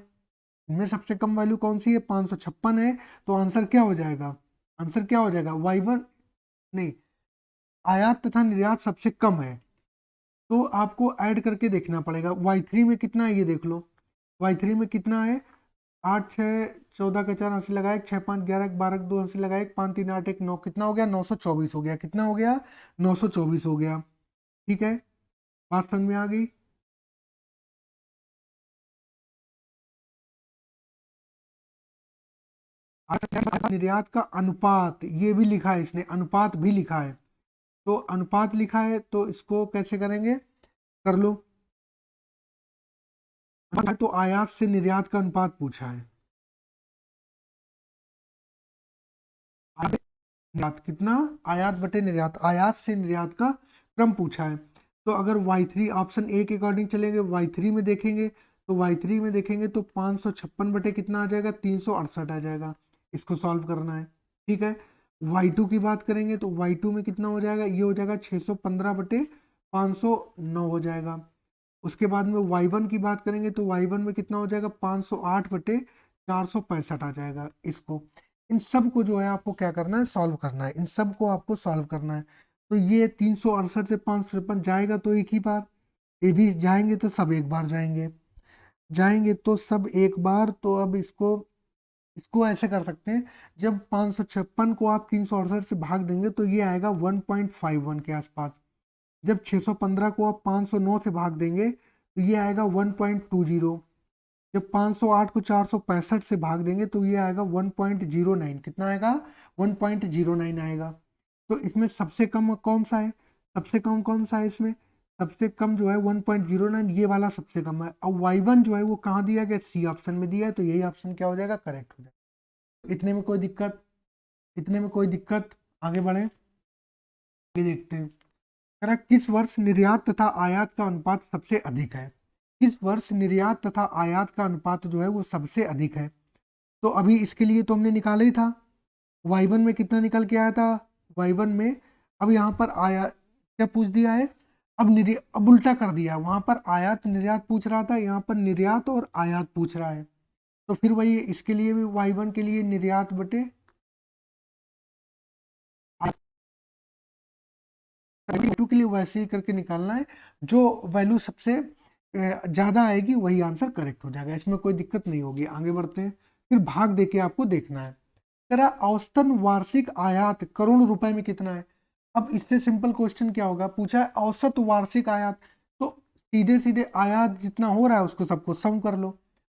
इनमें सबसे कम वैल्यू कौन सी है? 556 है। तो आंसर क्या हो जाएगा? आंसर क्या हो जाएगा? Y1 नहीं, आयात तथा निर्यात सबसे कम है, तो आपको ऐड करके देखना पड़ेगा। Y3 में कितना है ये देख लो। Y3 में कितना है? 8 6 14 का 4 हंसी लगाए, 6 5 11 12 2 हंसी लगाए, 5 3 8 1 9, कितना हो गया? 924 हो गया। कितना हो गया? 924 हो गया, ठीक है। बात समझ में आ गई? निर्यात का अनुपात ये भी लिखा है, इसने अनुपात भी लिखा है। तो अनुपात लिखा है तो इसको कैसे करेंगे? कर लो। तो आयात से निर्यात का अनुपात पूछा है, निर्यात कितना, आयात बटे निर्यात, आयात से निर्यात का क्रम पूछा है। तो अगर y3 ऑप्शन ए के अकॉर्डिंग चलेंगे, y3 में देखेंगे तो y3 में देखेंगे तो 556 बटे कितना आ जाएगा, 368 आ जाएगा। इसको सॉल्व करना है, ठीक है। y2 की बात करेंगे तो y2 में कितना हो जाएगा, ये हो जाएगा 615 बटे 509 हो जाएगा। उसके बाद में y1 की बात करेंगे तो y1 में कितना हो जाएगा, 508 बटे 465 आ जाएगा। इसको, इन सब को जो है आपको क्या करना है, सॉल्व करना है, इन सब को आपको सॉल्व करना है। तो ये 368 से 553 जाएगा तो एक ही बार, ये भी जाएंगे तो सब एक बार जाएंगे, जाएंगे तो सब एक बार। तो अब इसको इसको ऐसे कर सकते हैं, जब 556 को आप 368 से भाग देंगे तो ये आएगा 1.51 के आसपास। जब 615 को आप 509 से भाग देंगे तो ये आएगा 1.20। जब 508 को 465 से भाग देंगे तो ये आएगा 1.09। कितना आएगा, 1.09 आएगा। तो इसमें सबसे कम कौन सा है, सबसे कम कौन सा है इसमें, सबसे कम जो है 1.09, ये वाला सबसे कम है। अब y1 जो है वो कहाँ दिया गया, सी ऑप्शन में दिया है, तो यही ऑप्शन क्या हो जाएगा, करेक्ट हो जाएगा। इतने में कोई दिक्कत, इतने में कोई दिक्कत, आगे बढ़े, आगे देखते हैं। कह किस वर्ष निर्यात तथा आयात का अनुपात सबसे अधिक है, किस वर्ष निर्यात तथा आयात का अनुपात जो है वो सबसे अधिक है। तो अभी इसके लिए तो हमने निकाला ही था, y1 में कितना निकल के आया था, y1 में, अब यहाँ पर आया क्या पूछ दिया है, अब उल्टा कर दिया, वहां पर आयात निर्यात पूछ रहा था, यहाँ पर निर्यात और आयात पूछ रहा है। तो फिर वही इसके लिए भी y1 के लिए निर्यात बटे टू के लिए वैसे ही करके निकालना है, जो वैल्यू सबसे ज्यादा आएगी वही आंसर करेक्ट हो जाएगा, इसमें कोई दिक्कत नहीं होगी। आगे बढ़ते हैं, फिर भाग देके आपको देखना है। तेरा औसतन वार्षिक आयात करोड़ रुपए में कितना है। अब इससे सिंपल क्वेश्चन क्या होगा, पूछा है औसत वार्षिक आयात, तो सीधे सीधे आयात जितना हो रहा है उसको सबको सम कर लो,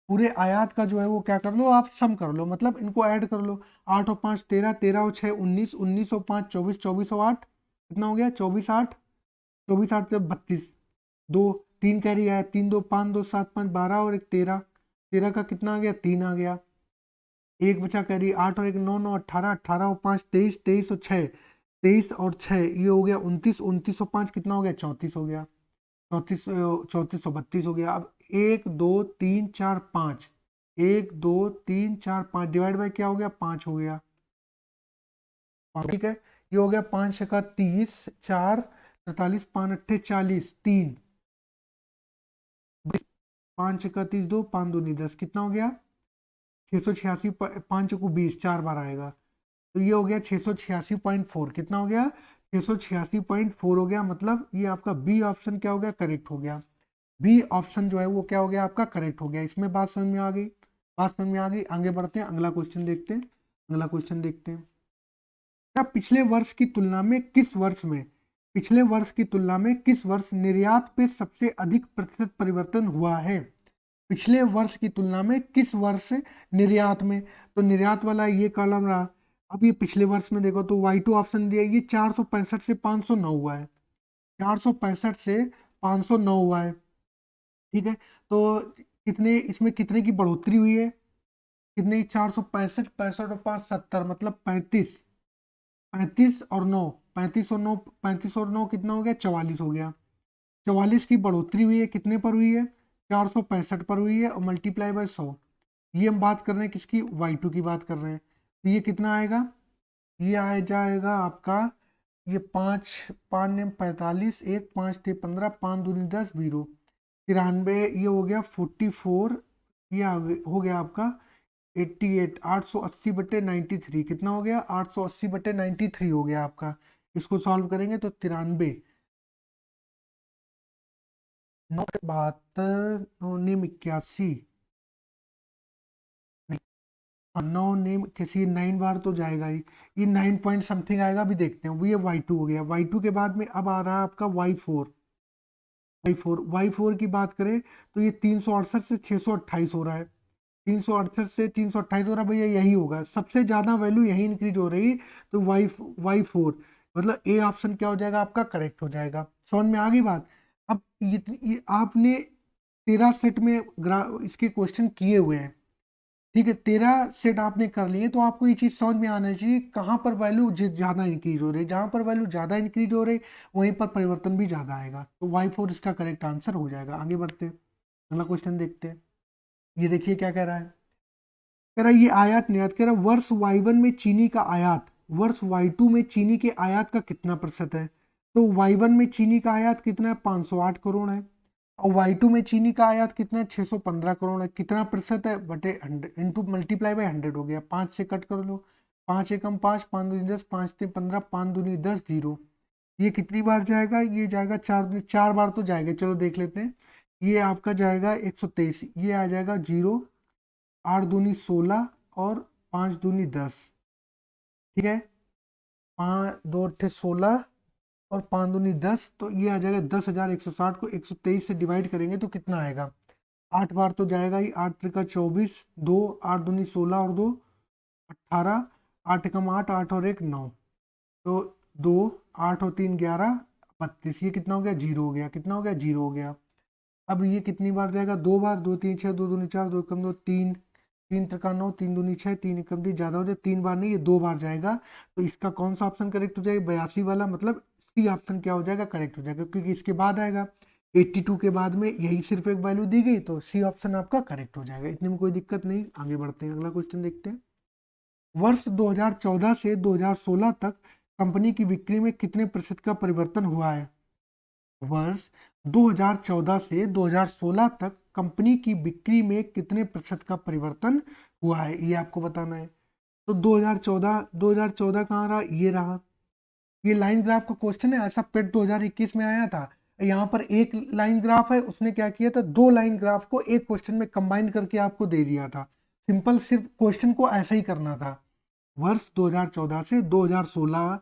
पूरे आयात का जो है वो क्या कर लो, आप सम कर लो, मतलब इनको ऐड कर लो। 8 और 5 13, 13 और 6 19, 19 और 5 24, 24 और 8 कितना हो गया, 24 8, 24 8 जब 32, दो 3 कैरी आया, 3 2 5 2 7 5 12 और एक 13, 13 का कितना आ गया, 3 आ गया, एक बचा कैरी, 8 और एक 9 9 18, 18 और 5 23, 23 और 6 23 और 6 ये हो गया 29, 29 और 5 कितना हो गया, 34 हो गया, 34 34 और 32 हो गया। अब 1 2 3 4 5, 1 2 3 4 5 डिवाइड बाय क्या हो गया, 5 हो गया, ठीक है। ये हो गया 5 का 30, 4 43, 5 अट्ठे 40, 3 5 का 30, 2 5 2 10 कितना हो गया, 686, 5 को 20 4 बार आएगा, तो ये हो गया 686.4, कितना हो गया, 686.4 हो गया। मतलब ये आपका बी ऑप्शन क्या हो गया, करेक्ट हो गया। बी ऑप्शन जो है वो क्या हो गया आपका, करेक्ट हो गया। इसमें बात समझ में आ गई, बात समझ में आ गई। आगे बढ़ते हैं, अगला क्वेश्चन देखते हैं, अगला क्वेश्चन देखते हैं। क्या पिछले वर्ष की तुलना में किस वर्ष में, पिछले वर्ष की तुलना में किस वर्ष निर्यात पे सबसे अधिक प्रतिशत परिवर्तन हुआ है, पिछले वर्ष की तुलना में किस वर्ष निर्यात में, तो निर्यात वाला ये कॉलम रहा। अब ये पिछले वर्ष में देखो तो y2 ऑप्शन दिया, ये 465 से 509 हुआ है, 465 से 509 हुआ है, ठीक है। तो कितने, इसमें कितने की बढ़ोतरी हुई है, कितने, 465, 65 और 5 70, मतलब 35, 35 और 9, 35 और 9, 35 और 9 कितना हो गया, 44 हो गया। 44 की बढ़ोतरी हुई है, कितने पर हुई है, 465 पर हुई है, और मल्टीप्लाई बाय 100। ये हम बात कर रहे हैं किसकी, y2 की बात कर रहे हैं। तो ये कितना आएगा, ये आ जाएगा आपका, ये 5 5 ने 45, 1 5 थे 15, 5 दूनी 10, 0 93, ये हो गया 44, ये हो गया आपका 88, 880 बटे 93 कितना हो गया, 880 बटे 93 हो गया आपका। इसको सॉल्व करेंगे तो 93, 9 72, 9 नेम 81, 9 नेम किसी 9 बार तो जाएगा ही, ये 9 पॉइंट समथिंग आएगा, अभी देखते हैं। वो ये y2 हो गया, y2 के बाद में अब आ रहा है आपका y4, y4 की बात करें तो ये 368 से 628 हो रहा है, 368 से 328 हो रहा है, भैया यही होगा, सबसे ज्यादा वैल्यू यही इंक्रीज हो रही, तो y4 मतलब ए ऑप्शन क्या हो जाएगा आपका, करेक्ट हो जाएगा। समझ में आ गई बात। अब ये आपने 13 सेट में इसके क्वेश्चन किए हुए हैं, ठीक है, 13 सेट आपने कर लिए, तो आपको ये चीज़ समझ में आना चाहिए कहाँ पर वैल्यू ज़्यादा इंक्रीज हो रही है। जहाँ पर वैल्यू ज़्यादा इंक्रीज हो रही वहीं पर परिवर्तन भी ज़्यादा आएगा, तो Y4 इसका करेक्ट आंसर हो जाएगा। आगे बढ़ते हैं, अगला क्वेश्चन देखते हैं। ये देखिए क्या कह रहा है, कह रहा है ये आयात निर्यात, कह रहा है वर्ष Y1 में चीनी का आयात वर्ष Y2 में चीनी के आयात का कितना प्रतिशत है। तो Y1 में चीनी का आयात कितना है, 508 करोड़ है, और Y2 में चीनी का आयात कितना है, 615 करोड़ है। कितना प्रतिशत है, बटे 100 इंटू मल्टीप्लाई बाय 100 हो गया। 5 से कट कर लो, 5 एकम 5, 5 दूनी 10, 5 तीन 15, 5 दूनी 10, 0। ये कितनी बार जाएगा, ये जाएगा 4 बार तो जाएगा। चलो देख लेते हैं, ये आपका जाएगा 123, ये आ जाएगा 0, 8 दूनी 16 और 5 दूनी 10, ठीक है, 5 2 अट्ठे 16 और 5 दूनी 10, तो ये आ जाएगा 10,160 को 123 से डिवाइड करेंगे तो कितना आएगा, 8 बार तो जाएगा ही। 8 त्रिका 24, 2 8 दूनी 16 और 2 18, 8 एकम 8, 8 और 1 9, तो 2 8 और 3 11 32, ये कितना हो गया, 0 हो गया। कितना हो गया, 0 हो गया। अब ये कितनी बार जाएगा, 2 बार, 2 3 6, 2 दूनी 4, 2 एकम 2 3, 3 त्रिका 9, 3 दूनी 6, 3 एकम 3, ज़्यादा हो जाए, 3 बार नहीं, ये 2 बार जाएगा। तो इसका कौन सा ऑप्शन करेक्ट हो जाएगा, 82 वाला, मतलब सी ऑप्शन क्या हो जाएगा, करेक्ट हो जाएगा, क्योंकि इसके बाद आएगा 82 के बाद में यही सिर्फ एक वैल्यू दी गई, तो सी ऑप्शन आपका करेक्ट हो जाएगा। इतने में कोई दिक्कत नहीं। आगे बढ़ते हैं, अगला क्वेश्चन देखते हैं। वर्ष 2014 से 2016 तक कंपनी की बिक्री में कितने प्रतिशत का परिवर्तन हुआ है। वर्ष 2014 से 2016 तक कंपनी की बिक्री में कितने प्रतिशत का परिवर्तन हुआ है, ये आपको बताना है। तो 2014 कहाँ रहा, ये रहा। ये लाइन ग्राफ का क्वेश्चन है, ऐसा पेट 2021 में आया था। यहाँ पर एक लाइन ग्राफ है, उसने क्या किया था, 2 लाइन ग्राफ को एक क्वेश्चन में कंबाइन करके आपको दे दिया था। सिंपल, सिर्फ क्वेश्चन को ऐसा ही करना था। वर्ष 2014 से 2016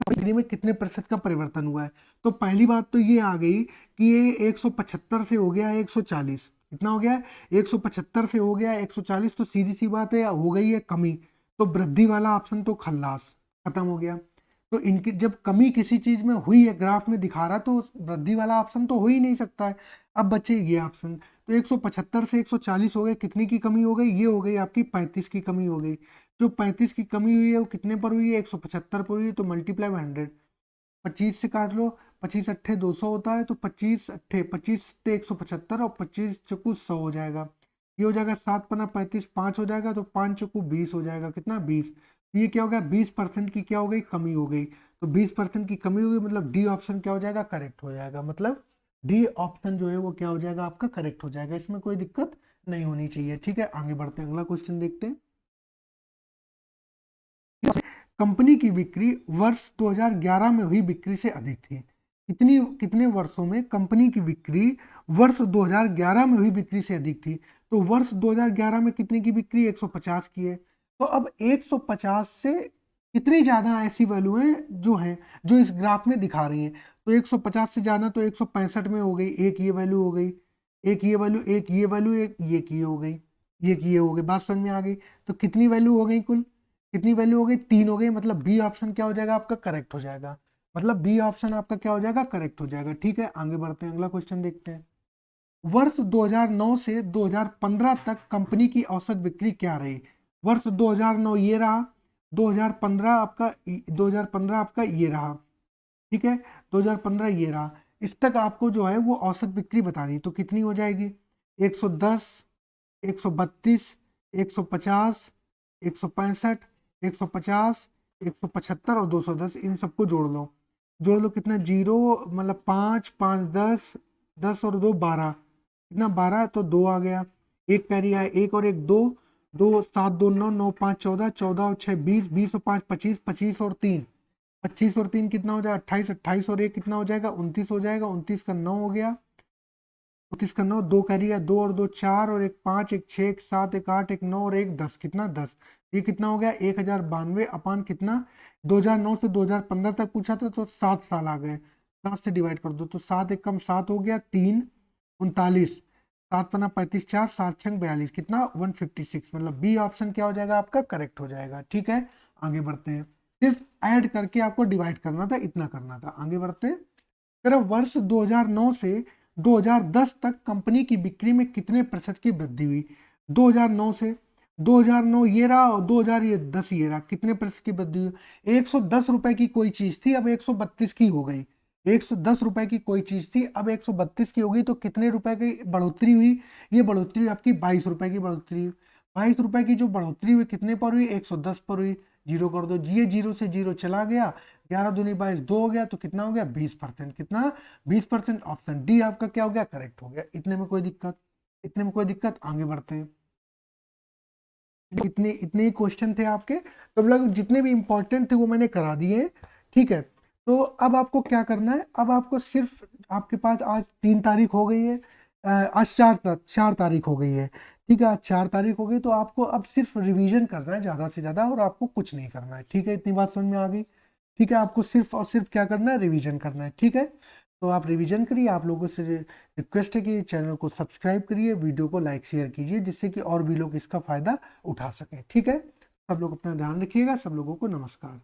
बिक्री में कितने प्रतिशत का परिवर्तन हुआ है। तो पहली बात तो ये आ गई कि ये 175 से हो गया 140, कितना हो गया, 175 से हो गया 140, तो सीधी सी बात है, हो गई है कमी। तो वृद्धि वाला ऑप्शन तो खल्लास, खत्म हो गया। तो इनकी जब कमी किसी चीज में हुई है, ग्राफ में दिखा रहा, तो वृद्धि वाला ऑप्शन तो हो ही नहीं सकता है। अब बचे ये ऑप्शन, तो 175 से 140 हो गए, कितनी की कमी हो गई, ये हो गई आपकी 35 की कमी हो गई। जो 35 की कमी हुई है वो कितने पर हुई है, 175 पर हुई है, तो मल्टीप्लाई बाय 100, 25 से काट लो, 25 अट्ठे 200 होता है, तो 25 अट्ठे 25 से 175 और 25 चौकू 100 हो जाएगा। ये हो जाएगा 7 पना 35, 5 हो जाएगा, तो 5 चौकू 20 हो जाएगा। कितना, 20। ये क्या हो गया, 20% की क्या हो गई, कमी हो गई। तो 20% की कमी हो गई, मतलब डी ऑप्शन क्या हो जाएगा, करेक्ट हो जाएगा। मतलब डी ऑप्शन जो है वो क्या हो जाएगा, आपका करेक्ट हो जाएगा। इसमें कोई दिक्कत नहीं होनी चाहिए। ठीक है, आगे बढ़ते हैं, अगला क्वेश्चन देखते हैं। कंपनी की बिक्री वर्ष 2011 में हुई बिक्री से अधिक थी। कितने वर्षों में कंपनी की बिक्री वर्ष 2011 में हुई बिक्री से अधिक थी। तो वर्ष 2011 में कितने की बिक्री, 150 की है। तो अब 150 से कितनी ज्यादा ऐसी वैल्यू है जो इस ग्राफ में दिखा रही है। तो 150 से ज्यादा तो 165 में हो गई, एक ये वैल्यू हो गई, एक ये वैल्यू, एक ये वैल्यू, एक ये की हो गई, ये की हो गई। बात समझ में आ गई। तो कितनी वैल्यू हो गई, कुल कितनी वैल्यू हो गई, 3 हो गई। मतलब बी ऑप्शन क्या हो जाएगा, आपका करेक्ट हो जाएगा। मतलब बी ऑप्शन आपका क्या हो जाएगा, करेक्ट हो जाएगा। ठीक है, आगे बढ़ते हैं, अगला क्वेश्चन देखते हैं। वर्ष 2009 से 2015 तक कंपनी की औसत बिक्री क्या रही। वर्ष 2009 ये रहा, 2015 आपका 2015 आपका ये रहा, ठीक है, 2015 ये रहा। इस तक आपको जो है वो औसत बिक्री बतानी, तो कितनी हो जाएगी, 110, 132, 150, 165, 150, 175 और 210, इन सबको जोड़ लो कितना, जीरो, मतलब 5 5 10, 10 और 2 12, कितना 12, तो 2 आ गया। एक कैरी आया, एक और एक 2, 2 7 2 9 9 5 14, 14 और 6 20, 20 और 5 25, 25 और 3 25 और 3 कितना हो जाएगा, 28, 28 और 1 कितना हो जाएगा, 29 हो जाएगा। 29 का 9 हो गया, 29 का 9, 2 कैरी है, 2 और 2 4 और एक 5, एक 6, एक 7, एक 8, एक 9 और एक 10, कितना 10। ये कितना हो गया, 1092 अपान कितना, 2009 से 2015 तक पूछा था, तो 7 साल आ गए। 7 से डिवाइड कर दो, तो 7 एक कम 7 हो गया, 3 39, 7 पना 35, 4 7 6 42, कितना 156। मतलब बी ऑप्शन क्या हो जाएगा, आपका करेक्ट हो जाएगा। ठीक है, आगे बढ़ते हैं। सिर्फ ऐड करके आपको डिवाइड करना था, इतना करना था। आगे बढ़ते हैं, कह रहा वर्ष 2009 से 2010 तक कंपनी की बिक्री में कितने प्रतिशत की वृद्धि हुई। 2009 से 2009 ये रहा और 2010 ये रहा, कितने प्रतिशत की वृद्धि हुई। 110 रुपए की कोई चीज थी, अब 132 की हो गई। 110 रुपए की कोई चीज थी, अब 132 की हो गई, तो कितने रुपए की बढ़ोतरी हुई। ये बढ़ोतरी हुई आपकी 22 रुपए की बढ़ोतरी हुई। 22 रुपए की जो बढ़ोतरी हुई कितने पर हुई, 110 पर हुई। जीरो कर दो, ये जीरो से जीरो चला गया, 11 दूनी 22, 2 हो गया, तो कितना हो गया 20%। कितना 20%। ऑप्शन डी आपका क्या हो गया, करेक्ट हो गया। इतने में कोई दिक्कत, इतने में कोई दिक्कत, आगे बढ़ते हैं। इतने इतने ही क्वेश्चन थे आपके, तो मतलब जितने भी इंपॉर्टेंट थे वो मैंने करा दिए हैं। ठीक है, तो अब आपको क्या करना है, अब आपको सिर्फ, आपके पास आज 3 तारीख हो गई है, आज 4 तारीख हो गई है। ठीक है, आज 4 तारीख हो गई, तो आपको अब सिर्फ रिवीजन करना है ज़्यादा से ज़्यादा, और आपको कुछ नहीं करना है। ठीक है, इतनी बात समझ में आ गई। ठीक है, आपको सिर्फ और सिर्फ क्या करना है, रिवीजन करना है। ठीक है, तो आप रिवीजन करिए। आप लोगों से रिक्वेस्ट है कि चैनल को सब्सक्राइब करिए, वीडियो को लाइक शेयर कीजिए, जिससे कि और भी लोग इसका फ़ायदा उठा सकें। ठीक है, सब लोग अपना ध्यान रखिएगा। सब लोगों को नमस्कार।